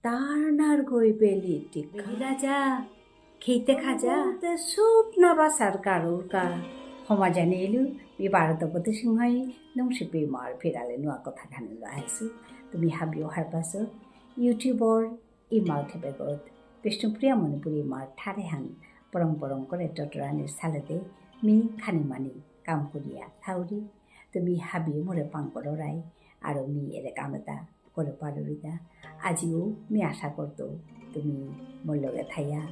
তারনার গৈ বেলি টিকা রাজা খেইতে খাজা সুপ নাবা সারকারুর কা সমাজানি এলু বি ভারতপতি সিংহই নংসি বেমার ফেরালে নুয়া কথা খানি লাইছু তুমি হাবিও হারপাছো ইউটিউবৰ ইমাল থেবেগত বিষ্ণুপ্ৰিয়া মণিপুৰী মাৰ ঠাৰে হান পৰং পৰং কৰে ততৰানিৰ চালেতে মি খানিমানি কাম কৰিয়া থাউৰি তুমি হাবি মোৰে পাংকৰাই আৰু মি এৰে কাম এটা কৰিব পাৰোঁ আজিও মি আশা করতো তুমি মোর লগে থাইয়া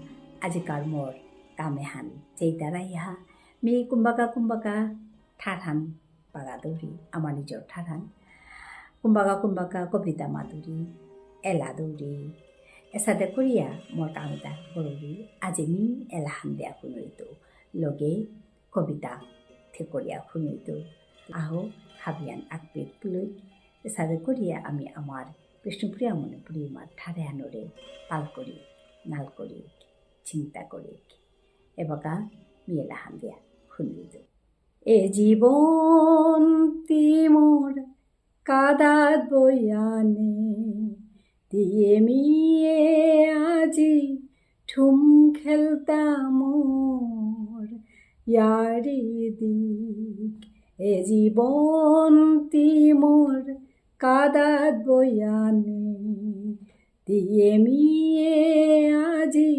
আজিকার মোর কামে হান যেইতারাই হা মি কুম্বাকা ঠাঠান পাগা দৌড়ি আমার নিজের ঠাঠান কুম্বাকা কবিতা মাদুরি এলা দৌড়ি এসাদে করিয়া মোর কাম এটা করবি আজি মি এলা হান দিয়া শুনইতো লগে কবিতা ঠিক করিয়া শুনইতো আহো হাবিয়ান আকবেদ পুলই এসাদে করিয়া আমি আমার বিষ্ণুপ্রিয়া মণিপুৰী মাৰ ঠাৰে হানৰে পাল কৰি নাল কৰি চিন্তা কৰি এবাকা মিয়েলা হান দিয়া শুনিলো এ জীবন তিমোর কাদাত বয়ানে দিয়ে মিয়ে আজি ঠুম খেলতা মোর ইয়ারি দিক এ জীবন তিমোর কাদাত বয়ানে দিয়ে মিয়ে আজি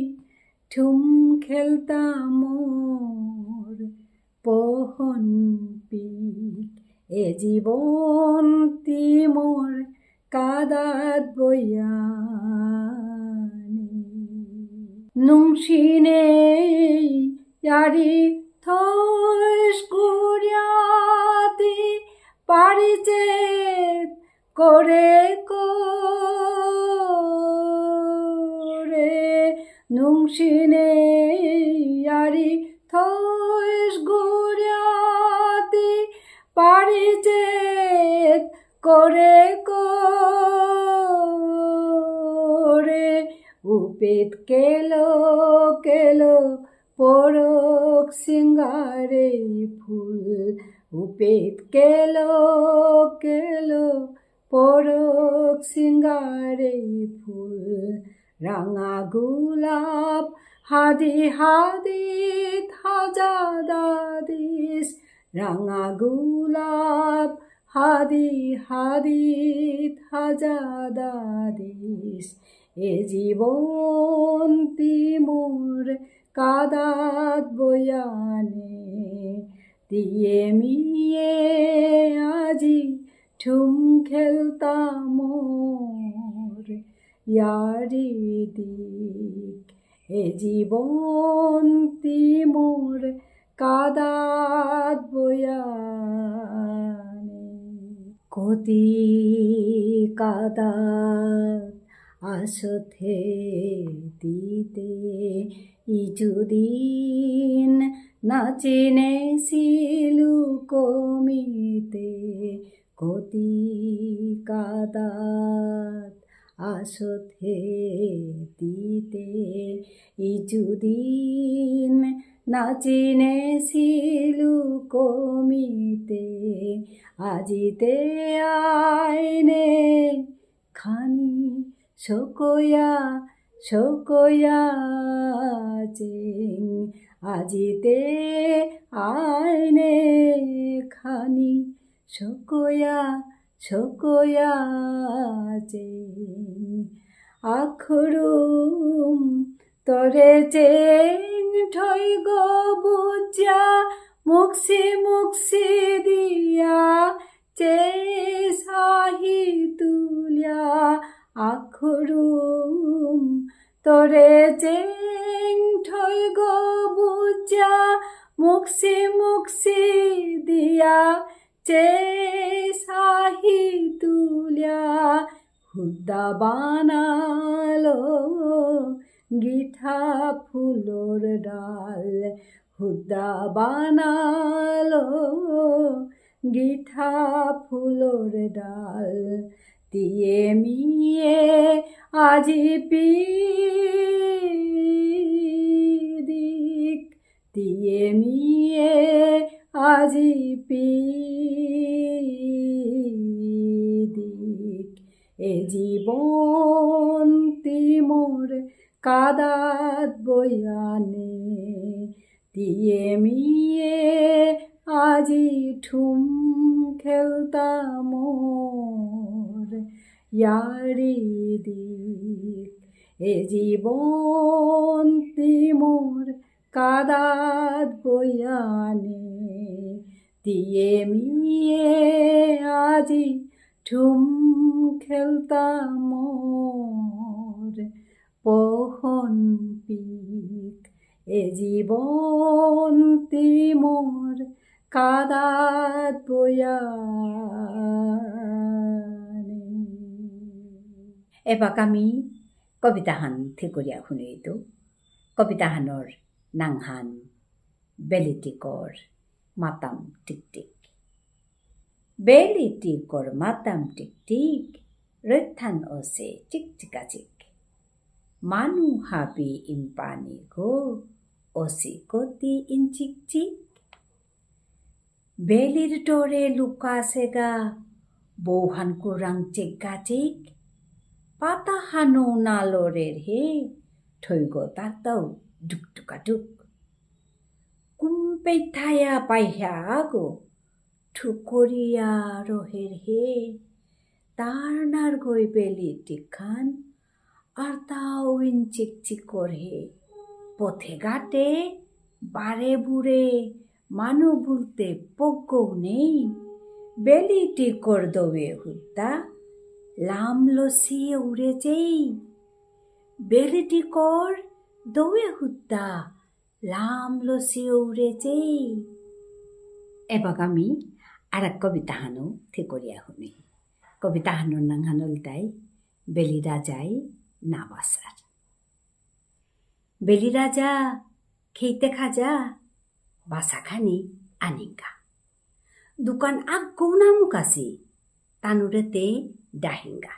ঠুম খেলতা মোর পহন পিক এ জীবন তিমোর কাদাত বয়ানে নুংসিনে ইয়ারি থস গুড়িয়াতি পারিচেত করে নুংসিনে ইয়ারি থস গুড়িয়াতি পারিচেত করে উপেত কেলো পরক সিঙ্গারে ফুল উপেত কেলো পরক সিঙ্গারে ফুল রাঙা গোলাপ হাদি থাজা দাদিস রাঙা গোলাপ হাদি থাজা দাদিস এ জীবন তিমোর কাদাত বয়ানে দিয়ে মিয়ে আজি ঠুম খেলতা মোর ইয়ারি দিক এ জীবন তিমোর কাদাত বয়ানে কতি কাদাত আসথে দিতে ইজুদিন নাচিনে সিলু কমিতে কতি কাদাত আসথে দিতে ইজুদিন নাচিনে সিলু কমিতে আজিতে আইনে খানি শোকয়া চেং আজিতে আইনে খানি শোকয়া চেং আখরুম তরে চেং ঠই গো বুজা মুক্সি দিয়া চে সাহি তুলিয়া আখরুম তরে চেং ঠই গো বুজা মুক্সি দিয়া চে সাহি তুলিয়া হুদ্দা বানালো গিঠা ফুলোর ডাল হুদ্দা বানালো গিঠা ফুলোর ডাল দিয়ে মিয়ে আজি পিদিক দিয়ে মিয়ে আজি পিদিক এ জীবন কাদাত বয়ানে দিয়ে মিয়ে আজি ঠুম খেলতা মোর ইয়ারি দিক এ জীবন মোর কাদাত বয়ানে দিয়ে মিয়ে আজি ঠুম খেলতা মোর পোহন পিক এ জীবন মোর কাদাত বয়ানে। এবাক আমি কবিতাহান থেকরিয়া শুনিতো। কবিতাহানৰ নাংহান বেলিটিকৰ মাতাম টিকটিক। বেলিটিকৰ মাতাম টিকটিক ৰৈথান অছে টিকটিকাচিক। মানুহ হাবি ইম্পানি গো অচি কতি ইনচিকচিক। বেলিৰ দৰে লুকা চেগা বৌহান কুৰাং চিক পাতাহানো নালৰেৰ হে থৈ গতাতাও ডুকটুকাটুক। কুম্পেথায়া পাইহা আগো ঠুকরিয়া রহের হে তার নার গই বেলি টিখান আর তাও ইন চিকচিকর হে পথে ঘাটে বারে বুড়ে মানু ভুলতে পগ্গও নেই। বেলি টিকর দোবে হুদ্দা লাম লসিয়ে উড়েছেই। বেলি টিকর দোবে হুদ্দা লাম লসিয়ে উড়েছেই। এবাক আমি আর এক কবিতাহানো থেকরিয়া শুনি। কবিতাহানোর নাংহান তাই বেলি রাজাই না বাসার। বেলি রাজা খেইতে খাজা বাসাখানি আনিঙ্গা। দোকান আগ্গৌ নামুকাছি তানুরেতে ডাহিঙ্গা।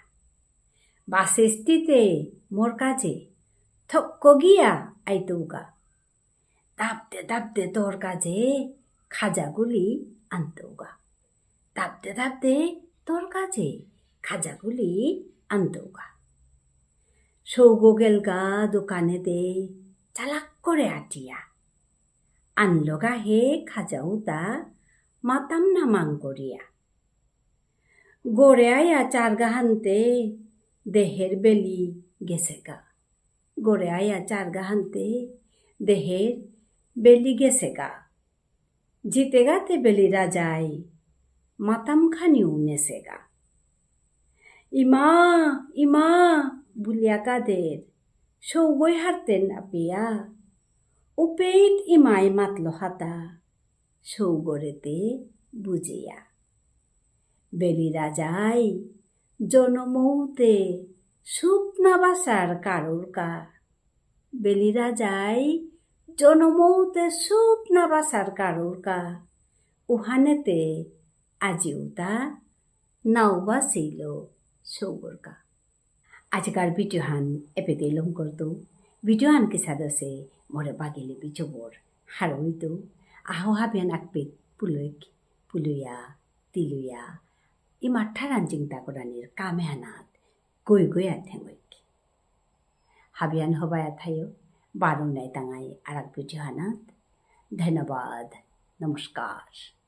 বাসেস্তিতে মোর কাজে থক্ক গিয়া আইতৌগা। দাবতে দাবতে তোর কাজে খাজাগুলি আনতৌগা। দাবতে দাবতে তোর কাজে খাজাগুলি আনতৌগা। সৌগ গেলগা দোকানেতে চালাক করে আটিয়া। আনলগা হে খাজাউতা মাতাম নামাং করিয়া। গড়ে আয়া চারগাহানতে দেহের বেলি গেছে গা। গড়ে আয়া চারগাহানতে দেহের বেলি গেছে গা। জিতে গাতে বেলি রাজাই মাতাম খানিও নেছে গা। ইমা ইমা বুলিয়া কাদের সৌগই হারতেন না পিয়া। উপেট ইমাই মাতল হাতা সৌগরেতে বুঝিয়া। বেলি রাজাই জনমৌতে সুপ না বাসার কারোর কা। বেলি রাজাই জনমৌতে সুপ না বাসার কারোর কা। উহানেতে আজিউতা নাও বাসিল সৌগর কা। আজকার ভিডিওহান এপেতে লং করতো। ভিডিওহান के सादसे मोरे बागेले बिचोबर हारवितो आहो हाबियान आकपेट पुलोक पुलुया तिलुया इमा ठारान चिंता करानिर कामेहानात गय गया थेंगोक हाबियान हबाया थायो बारुनाय तांगाय आराक भिडिओहानात। धन्यवाद। नमस्कार।